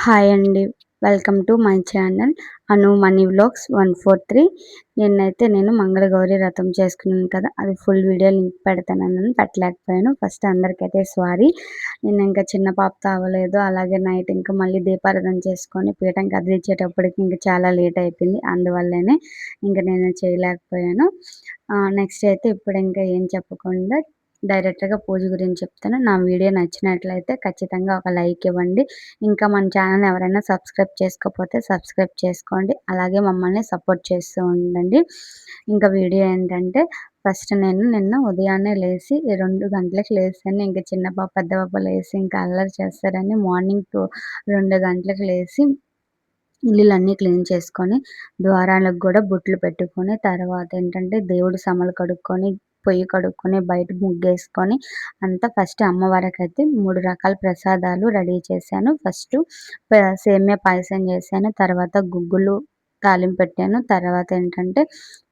Hi అండి. Welcome to my channel Anu money vlogs 143. నేను మంగళగౌరి వ్రతం చేసుకున్నాను కదా! అది ఫుల్ వీడియో లింక్ పెడతానన్నాను. పెట్టలేకపోయాను. ఫస్ట్ అందరికైతే సారీ. నేను ఇంకా చిన్న పాపతో అవ్వలేదు. అలాగే నైట్ ఇంకా మళ్ళీ దీపారాధన చేసుకొని పీఠం కదిలించేటప్పటికి ఇంక చాలా లేట్ అయిపోయింది. అందువల్లనే ఇంక నేను చేయలేకపోయాను. నెక్స్ట్ అయితే ఇప్పుడు ఇంకా ఏం చెప్పకుండా డైరెక్ట్‌గా పూజ గురించి చెప్తాను. నా వీడియో నచ్చినట్లయితే ఖచ్చితంగా ఒక లైక్ ఇవ్వండి. ఇంకా మన ఛానల్ ఎవరైనా సబ్స్క్రైబ్ చేసుకోకపోతే సబ్స్క్రైబ్ చేసుకోండి. అలాగే మమ్మల్ని సపోర్ట్ చేస్తూ ఉండండి. ఇంకా వీడియో ఏంటంటే ఫస్ట్ నేను నిన్న ఉదయాన్నే లేసి 2 గంటలకు లేసాను. ఇంక చిన్న పాప, పెద్ద పాప లేసి ఇంకా అల్లరి చేస్తారని మార్నింగ్ 2 గంటలకు లేసి ఇల్లులన్నీ క్లీన్ చేసుకొని, ద్వారాలకు గూడా బొట్లు పెట్టుకొని, తర్వాత ఏంటంటే దేవుడి సమలు కడుక్కొని, పొయ్యి కడుక్కొని, బయట ముగ్గేసుకొని అంతా ఫస్ట్ అమ్మవారికైతే 3 రకాల ప్రసాదాలు రెడీ చేశాను. ఫస్టు సేమ్యా పాయసం చేశాను. తర్వాత గుగ్గులు తాలింపు పెట్టాను. తర్వాత ఏంటంటే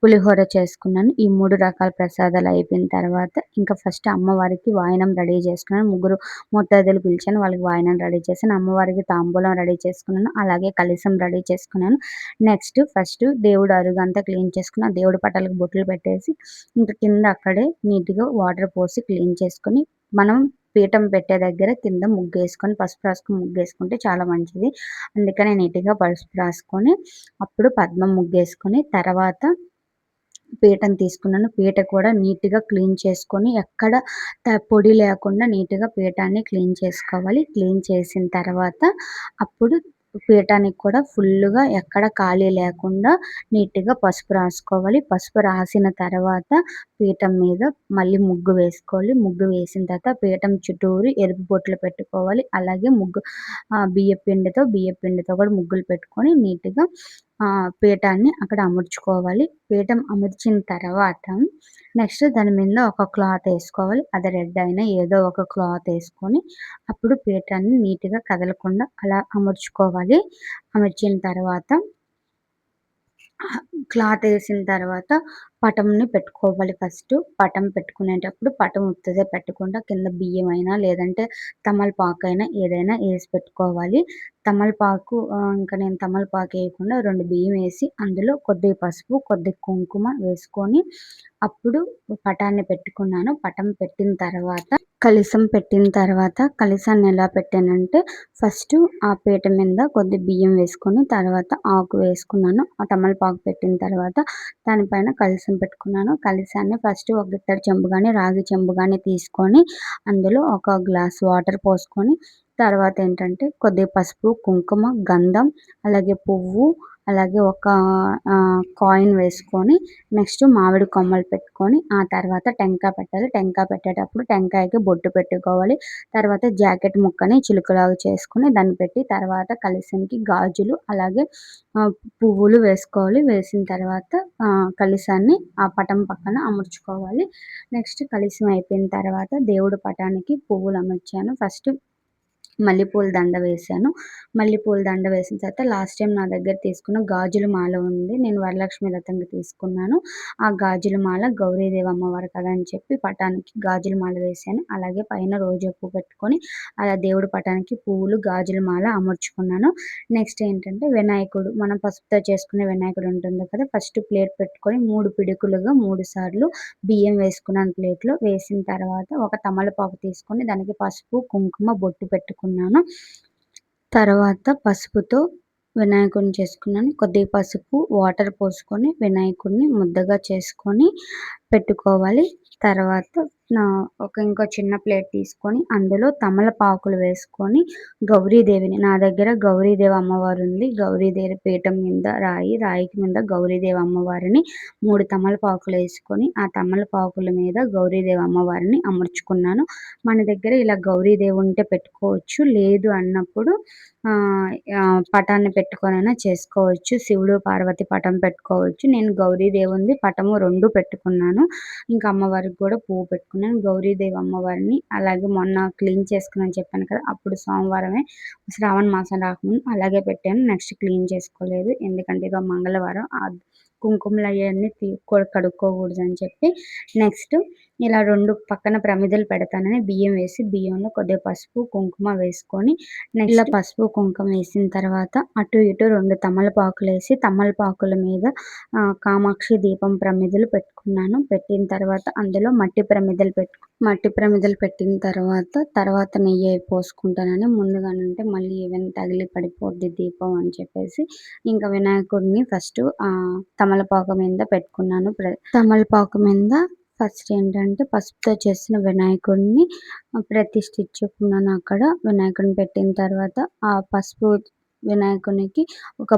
పులిహోర చేసుకున్నాను. ఈ 3 రకాల ప్రసాదాలు అయిపోయిన తర్వాత ఇంకా ఫస్ట్ అమ్మవారికి వాయనం రెడీ చేసుకున్నాను. ముగ్గురు ముత్తైదులు పిలిచాను. వాళ్ళకి వాయనం రెడీ చేశాను. అమ్మవారికి తాంబూలం రెడీ చేసుకున్నాను. అలాగే కలశం రెడీ చేసుకున్నాను. నెక్స్ట్ ఫస్ట్ దేవుడు అరుగంతా క్లీన్ చేసుకుని, ఆ దేవుడి పటాలకు బొట్లు పెట్టేసి ఇంకా కింద అక్కడే నీట్‌గా వాటర్ పోసి క్లీన్ చేసుకొని, మనం పీఠం పెట్టే దగ్గర కింద ముగ్గేసుకొని, పసుపు రాసుకొని ముగ్గేసుకుంటే చాలా మంచిది. అందుకని నీట్‌గా పసుపు రాసుకొని, అప్పుడు పద్మం ముగ్గేసుకొని, తర్వాత పీటను తీసుకున్నాను. పీట కూడా నీట్‌గా క్లీన్ చేసుకొని, ఎక్కడ పొడి లేకుండా నీట్‌గా పీఠాన్ని క్లీన్ చేసుకోవాలి. క్లీన్ చేసిన తర్వాత అప్పుడు పీఠానికి కూడా ఫుల్లుగా ఎక్కడ ఖాళీ లేకుండా నీట్‌గా పసుపు రాసుకోవాలి. పసుపు రాసిన తర్వాత పీఠం మీద మళ్ళీ ముగ్గు వేసుకోవాలి. ముగ్గు వేసిన తర్వాత పీఠం చుట్టూరు ఎరుపు బొట్లు పెట్టుకోవాలి. అలాగే బియ్యపు పిండితో కూడా ముగ్గులు పెట్టుకొని నీట్‌గా పీఠాన్ని అక్కడ అమర్చుకోవాలి. పీఠం అమర్చిన తర్వాత నెక్స్ట్ దాని మీద ఒక క్లాత్ ఏసుకోవాలి. అది రెడ్ అయినా ఏదో ఒక క్లాత్ ఏసుకొని అప్పుడు పీఠాన్ని నీట్‌గా కదలకుండా అలా అమర్చుకోవాలి. అమర్చిన తర్వాత క్లాత్ ఏసిన తర్వాత పటంని పెట్టుకోవాలి ఫస్టు. పటం పెట్టుకునేటప్పుడు పటం ఉత్తదే పెట్టకుండా కింద బియ్యమైనా లేదంటే తమలపాకైనా ఏదైనా ఏసి పెట్టుకోవాలి. ఇంకా నేను తమలపాకు ఏయకుండా 2 బియ్యం ఏసి అందులో కొద్దిగా పసుపు, కొద్దిగా కుంకుమ వేసుకొని అప్పుడు పటాన్ని పెట్టుకున్నాను. పటం పెట్టిన తర్వాత కలశాన్ని ఎలా పెట్టానంటే ఫస్టు ఆ పీట మీద కొద్ది బియ్యం వేసుకొని, తర్వాత ఆకు వేసుకున్నాను. ఆ తమలపాకు పెట్టిన తర్వాత దానిపైన కలశం పెట్టుకున్నాను. కలశాన్ని ఫస్ట్ ఒక ఇత్తడి చెంబు గాని, రాగి చెంబు గాని తీసుకొని అందులో ఒక గ్లాస్ వాటర్ పోసుకొని, తర్వాత ఏంటంటే కొద్దిగా పసుపు, కుంకుమ, గంధం, అలాగే పువ్వు, అలాగే ఒక కాయిన్ వేసుకొని నెక్స్ట్ మామిడి కొమ్మలు పెట్టుకొని, ఆ తర్వాత టెంకాయ పెట్టాలి. టెంకాయ పెట్టేటప్పుడు టెంకాయకి బొట్టు పెట్టుకోవాలి. తర్వాత జాకెట్ ముక్కని చిలుకలాగా చేసుకొని దాన్ని పెట్టి, తర్వాత కలశంకి గాజులు అలాగే పువ్వులు వేసుకోవాలి. వేసిన తర్వాత కలశాన్ని ఆ పటం పక్కన అమర్చుకోవాలి. నెక్స్ట్ కలశం అయిపోయిన తర్వాత దేవుడి పటానికి పువ్వులు అమర్చాను. ఫస్ట్ మల్లెపూల దండ వేశాను. మల్లెపూల దండ వేసిన తర్వాత లాస్ట్ టైం నా దగ్గర తీసుకున్న గాజుల మాల ఉంది. నేను వరలక్ష్మి వ్రతంకి తీసుకున్నాను. ఆ గాజుల మాల గౌరీదేవి అమ్మవారు కదా అని చెప్పి పటానికి గాజుల మాల వేశాను. అలాగే పైన రోజా పువ్వు పెట్టుకొని అలా దేవుడి పటానికి పువ్వులు, గాజుల మాల అమర్చుకున్నాను. నెక్స్ట్ ఏంటంటే వినాయకుడు, మనం పసుపుతో చేసుకునే వినాయకుడు ఉంటుంది కదా! ఫస్ట్ ప్లేట్ పెట్టుకొని 3 పిడుకులుగా 3 సార్లు బియ్యం వేసుకున్నాను ప్లేట్‌లో. వేసిన తర్వాత ఒక తమలపాకు తీసుకొని దానికి పసుపు, కుంకుమ, బొట్టు పెట్టుకున్నాను. తర్వాత పసుపుతో వినాయకుడిని చేసుకున్నాను. కొద్దిగా పసుపు, వాటర్ పోసుకొని వినాయకుడిని ముద్దగా చేసుకొని పెట్టుకోవాలి. తర్వాత ఇంకో చిన్న ప్లేట్ తీసుకొని అందులో తమలపాకులు వేసుకొని గౌరీదేవిని, నా దగ్గర గౌరీదేవి అమ్మవారు ఉంది. గౌరీదేవి పీఠం మీద రాయికి మీద గౌరీదేవి అమ్మవారిని 3 తమలపాకులు వేసుకొని ఆ తమలపాకుల మీద గౌరీదేవి అమ్మవారిని అమర్చుకున్నాను. మన దగ్గర ఇలా గౌరీదేవి ఉంటే పెట్టుకోవచ్చు. లేదు అన్నప్పుడు పటాన్ని పెట్టుకొనైనా చేసుకోవచ్చు. శివుడు, పార్వతి పటం పెట్టుకోవచ్చు. నేను గౌరీదేవుంది పటము 2 పెట్టుకున్నాను. ఇంకా అమ్మవారికి కూడా పువ్వు పెట్టుకున్నాను. గౌరీదేవి అమ్మవారిని అలాగే మొన్న క్లీన్ చేసుకున్నాను చెప్పాను కదా! అప్పుడు సోమవారమే శ్రావణ మాసం రాకముందు అలాగే పెట్టాను. నెక్స్ట్ క్లీన్ చేసుకోలేదు. ఎందుకంటే ఇదో మంగళవారం కుంకుమలు అయన్నీ కడుక్కోకూడదని చెప్పి. నెక్స్ట్ ఇలా 2 పక్కన ప్రమిదలు పెడతానని బియ్యం వేసి, బియ్యంలో కొద్దిగా పసుపు, కుంకుమ వేసుకొని ఇలా పసుపు, కుంకుమ వేసిన తర్వాత అటు ఇటు 2 తమలపాకులేసి, తమలపాకుల మీద కామాక్షి దీపం ప్రమిదలు పెట్టుకున్నాను. పెట్టిన తర్వాత అందులో మట్టి ప్రమిదలు పెట్టిన తర్వాత నెయ్యి పోసుకుంటానని ముందుగానంటే మళ్ళీ ఏవైనా తగిలి పడిపోద్ది దీపం అని చెప్పేసి ఇంకా వినాయకుడిని ఫస్ట్ తమలపాకు మీద పెట్టుకున్నాను. తమలపాకు మీద ఫస్ట్ ఏంటంటే పసుపుతో చేసిన వినాయకుడిని ప్రతిష్ఠించుకున్నాను. అక్కడ వినాయకుడిని పెట్టిన తర్వాత ఆ పసుపు వినాయకునికి ఒక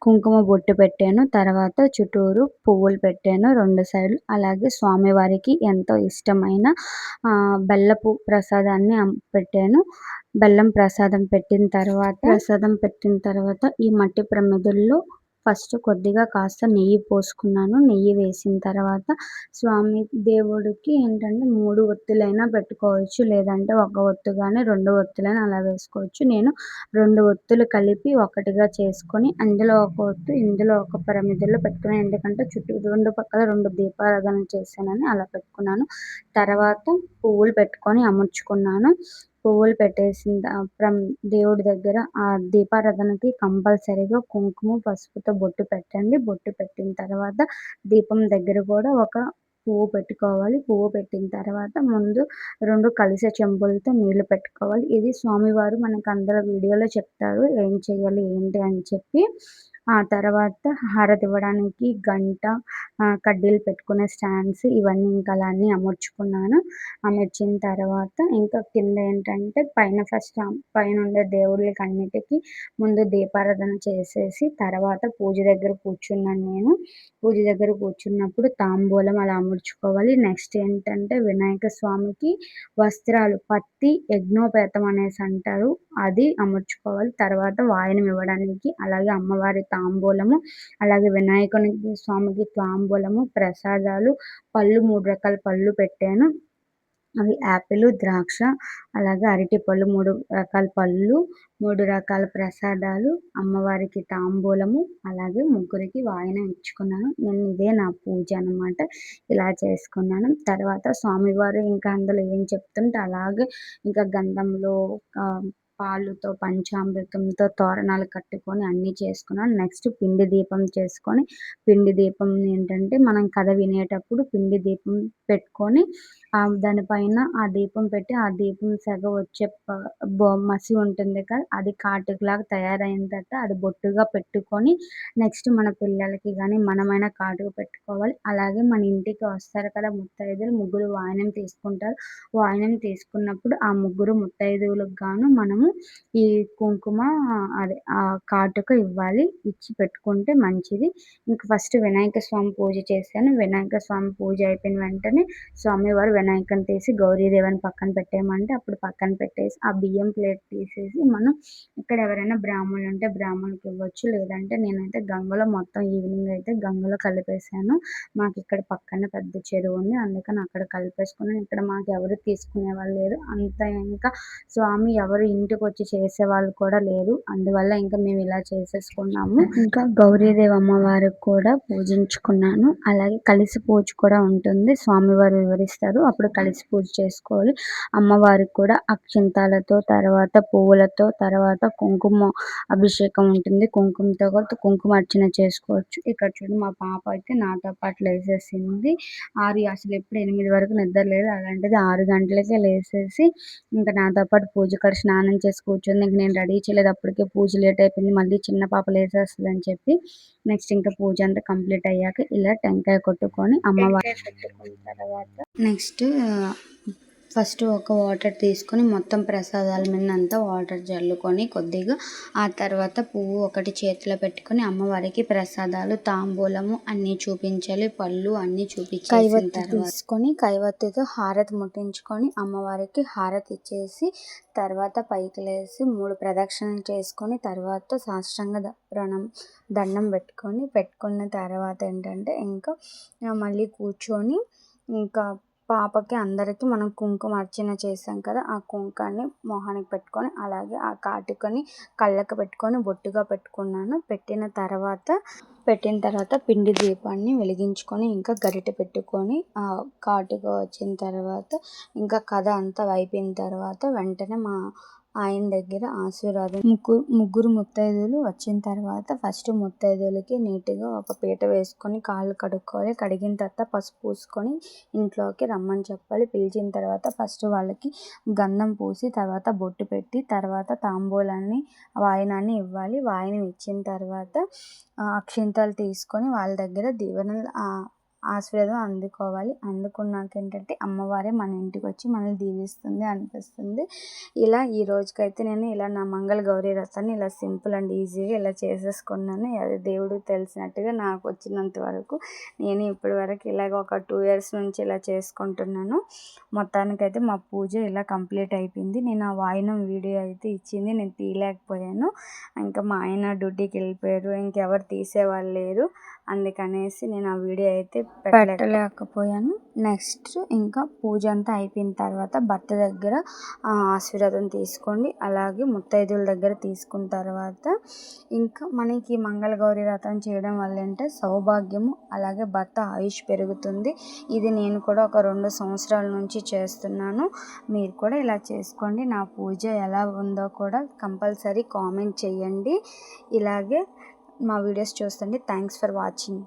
కుంకుమ బొట్టు పెట్టాను. తర్వాత చుట్టూరు పువ్వులు పెట్టాను 2 సైడ్లు. అలాగే స్వామివారికి ఎంతో ఇష్టమైన బెల్లపు ప్రసాదాన్ని పెట్టాను. బెల్లం ప్రసాదం పెట్టిన తర్వాత ఈ మట్టి ప్రమిదల్లో ఫస్ట్ కొద్దిగా కాస్త నెయ్యి పోసుకున్నాను. నెయ్యి వేసిన తర్వాత దేవుడికి ఏంటంటే 3 ఒత్తులైనా పెట్టుకోవచ్చు. లేదంటే ఒక ఒత్తు గాని 2 ఒత్తులైనా అలా వేసుకోవచ్చు. నేను 2 ఒత్తులు కలిపి ఒకటిగా చేసుకొని అందులో ఒక ఒత్తు, ఇందులో ఒక ప్రమిదలో పెట్టుకున్నాను. ఎందుకంటే చుట్టూ 2 పక్కల 2 దీపారాధన చేశానని అలా పెట్టుకున్నాను. తర్వాత పువ్వులు పెట్టుకొని అమర్చుకున్నాను. పువ్వులు పెట్టేసిన దేవుడి దగ్గర ఆ దీపారాధనకి కంపల్సరీగా కుంకుమ, పసుపుతో బొట్టు పెట్టండి. బొట్టు పెట్టిన తర్వాత దీపం దగ్గర కూడా ఒక పువ్వు పెట్టుకోవాలి. పువ్వు పెట్టిన తర్వాత ముందు 2 కలిసే చెంబులతో నీళ్లు పెట్టుకోవాలి. ఇది స్వామివారు మనకు అందులో వీడియోలో చెప్తారు ఏం చేయాలి ఏంటి అని చెప్పి. ఆ తర్వాత హారతి ఇవ్వడానికి గంట, కడ్డీలు పెట్టుకునే స్టాండ్స్ ఇవన్నీ ఇంకా అలా అన్నీ అమర్చుకున్నాను. అమర్చిన తర్వాత ఇంకా కింద ఏంటంటే పైన ఉండే దేవుళ్ళకి అన్నిటికీ ముందు దీపారాధన చేసేసి తర్వాత పూజ దగ్గర కూర్చున్నాను నేను. పూజ దగ్గర కూర్చున్నప్పుడు తాంబూలం అలా అమర్చుకోవాలి. నెక్స్ట్ ఏంటంటే వినాయక స్వామికి వస్త్రాలు పత్తి యజ్ఞోపేతం అనేసి అంటారు. అది అమర్చుకోవాలి. తర్వాత వాయనం ఇవ్వడానికి అలాగే అమ్మవారి తాంబూలము, అలాగే వినాయకునికి స్వామికి తాంబూలము, ప్రసాదాలు, పళ్ళు 3 రకాల పళ్ళు పెట్టాను. అవి యాపిల్, ద్రాక్ష, అలాగే అరటిపళ్ళు 3 రకాల పళ్ళు, 3 రకాల ప్రసాదాలు, అమ్మవారికి తాంబూలము, అలాగే ముగ్గురికి వాయనం ఇచ్చుకున్నాను. ఇదే నా పూజ అనమాట. ఇలా చేసుకున్నాను. తర్వాత స్వామివారు ఇంకా అందులో ఏం చెప్తుంటే అలాగే ఇంకా గంధంలో పాలుతో పంచామృతంతో తోరణాలు కట్టుకొని అన్నీ చేసుకున్నాను. నెక్స్ట్ పిండి దీపం చేసుకొని, పిండి దీపం ఏంటంటే మనం కథ వినేటప్పుడు పిండి దీపం పెట్టుకొని దానిపైన ఆ దీపం పెట్టి ఆ దీపం సెగ వచ్చే మసి ఉంటుంది కదా, అది కాటుకలాగా తయారైన తర్వాత అది బొట్టుగా పెట్టుకొని నెక్స్ట్ మన పిల్లలకి కానీ మనమైనా కాటుక పెట్టుకోవాలి. అలాగే మన ఇంటికి వస్తారు కదా ముత్తైదులు, ముగ్గురు వాయనం తీసుకుంటారు. వాయనం తీసుకున్నప్పుడు ఆ ముగ్గురు ముత్తైదువులకు గాను మనము ఈ కుంకుమ అదే కాటుక ఇవ్వాలి. ఇచ్చి పెట్టుకుంటే మంచిది. ఇంక ఫస్ట్ వినాయక స్వామి పూజ చేశాను. వినాయక స్వామి పూజ అయిపోయిన వెంటనే స్వామివారు వినాయకుడిని తీసి గౌరీదేవిని పక్కన పెట్టేయమంటే అప్పుడు పక్కన పెట్టేసి ఆ బియ్యం ప్లేట్ తీసేసి మనం ఇక్కడ ఎవరైనా బ్రాహ్మణులు ఉంటే బ్రాహ్మణులకి ఇవ్వచ్చు. లేదంటే నేనైతే గంగలో మొత్తం ఈవినింగ్ అయితే గంగలో కలిపేసాను. మాకు ఇక్కడ పక్కన పెద్ద చెరువు ఉంది. అందుకని అక్కడ కలిపేసుకున్నాను. ఇక్కడ మాకు ఎవరు తీసుకునే వాళ్ళు లేరు. అంతా ఇంకా స్వామి ఎవరు ఇంటికి వచ్చి చేసేవాళ్ళు కూడా లేరు. అందువల్ల ఇంకా మేము ఇలా చేసేసుకున్నాము. ఇంకా గౌరీదేవి అమ్మవారికి కూడా పూజించుకున్నాను. అలాగే కలిసి పూజ కూడా ఉంటుంది. స్వామివారు వివరిస్తారు. అప్పుడు కలిసి పూజ చేసుకోవాలి. అమ్మవారికి కూడా అక్షింతాలతో, తర్వాత పువ్వులతో, తర్వాత కుంకుమ అభిషేకం ఉంటుంది. కుంకుమతో కూడా కుంకుమ అర్చన చేసుకోవచ్చు. ఇక్కడ చూడండి మా పాప అయితే నాతో పాటు లేసేసింది. అసలు ఎప్పుడు 8 వరకు నిద్ర లేదు. అలాంటిది 6 గంటలకే లేసేసి ఇంకా నాతో పాటు పూజ కాడ స్నానం చేసి కూర్చుంది. ఇంక నేను రెడీ చేయలేదు. అప్పటికే పూజ లేట్ అయిపోయింది. మళ్ళీ చిన్న పాప లేసేస్తుంది అని చెప్పి నెక్స్ట్ ఇంకా పూజ అంతా కంప్లీట్ అయ్యాక ఇలా టెంకాయ కొట్టుకొని అమ్మవారి తర్వాత నెక్స్ట్ ఫస్ట్ ఒక వాటర్ తీసుకొని మొత్తం ప్రసాదాల మీద అంతా వాటర్ జల్లుకొని కొద్దిగా ఆ తర్వాత పువ్వు ఒకటి చేతిలో పెట్టుకొని అమ్మవారికి ప్రసాదాలు, తాంబూలము అన్నీ చూపించాలి. పళ్ళు అన్నీ చూపించేసిన తర్వాత తీసుకొని కైవత్తితో హారతి ముట్టించుకొని అమ్మవారికి హారతి ఇచ్చేసి తర్వాత పైకి లేసి 3 ప్రదక్షిణలు చేసుకొని తర్వాత సాష్టాంగ దండం పెట్టుకున్న తర్వాత ఏంటంటే ఇంకా మళ్ళీ కూర్చొని ఇంకా పాపకి అందరికీ మనం కుంకుమ అర్చన చేసాం కదా, ఆ కుంకాన్ని మొహానికి పెట్టుకొని అలాగే ఆ కాటుకని కళ్ళకు పెట్టుకొని బొట్టుగా పెట్టుకున్నాను. పెట్టిన తర్వాత పిండి దీపాన్ని వెలిగించుకొని ఇంకా గరిటె పెట్టుకొని ఆ కాటుక వచ్చిన తర్వాత ఇంకా కథ అంతా అయిపోయిన తర్వాత వెంటనే మా ఆయన దగ్గర ఆశీర్వాదం ముగ్గురు ముత్తైదువులు వచ్చిన తర్వాత ఫస్ట్ ముత్తైదువులకి నీట్గా ఒక పీట వేసుకొని కాళ్ళు కడుక్కోవాలి. కడిగిన తర్వాత పసుపు పూసుకొని ఇంట్లోకి రమ్మని చెప్పాలి. పిలిచిన తర్వాత ఫస్ట్ వాళ్ళకి గంధం పూసి తర్వాత బొట్టు పెట్టి తర్వాత తాంబూలాన్ని వాయినాన్ని ఇవ్వాలి. వాయినం ఇచ్చిన తర్వాత అక్షింతలు తీసుకొని వాళ్ళ దగ్గర దీవెనలు ఆశీర్వాదం అందుకోవాలి. అందుకున్నాక ఏంటంటే అమ్మవారే మన ఇంటికి వచ్చి మనల్ని దీవిస్తుంది అనిపిస్తుంది. ఇలా ఈ రోజుకైతే నేను ఇలా నా మంగళగౌరి వ్రతాన్ని ఇలా సింపుల్ అండ్ ఈజీగా ఇలా చేసేసుకున్నాను. అది దేవుడికి తెలిసినట్టుగా నాకు వచ్చినంత వరకు నేను ఇప్పటి వరకు ఇలాగ ఒక 2 years నుంచి ఇలా చేసుకుంటున్నాను. మొత్తానికైతే మా పూజ ఇలా కంప్లీట్ అయిపోయింది. నేను ఆ వాయినం వీడియో అయితే ఇచ్చింది నేను తీయలేకపోయాను. ఇంకా మా ఆయన డ్యూటీకి వెళ్ళిపోయారు, ఇంకెవరు తీసేవాళ్ళు లేరు. అందుకనేసి నేను ఆ వీడియో అయితే పెట్టలేకపోయాను. నెక్స్ట్ ఇంకా పూజ అంతా అయిపోయిన తర్వాత భర్త దగ్గర ఆశీర్వాదం తీసుకోండి. అలాగే ముత్తైదువుల దగ్గర తీసుకున్న తర్వాత ఇంకా మనకి మంగళగౌరి వ్రతం చేయడం వల్ల అంటే సౌభాగ్యము అలాగే భర్త ఆయుష్ పెరుగుతుంది. ఇది నేను కూడా ఒక 2 సంవత్సరాల నుంచి చేస్తున్నాను. మీరు కూడా ఇలా చేసుకోండి. నా పూజ ఎలా ఉందో కూడా కంపల్సరీ కామెంట్ చేయండి. ఇలాగే మా వీడియోస్ చూస్తుంటే థ్యాంక్స్ ఫర్ వాచింగ్.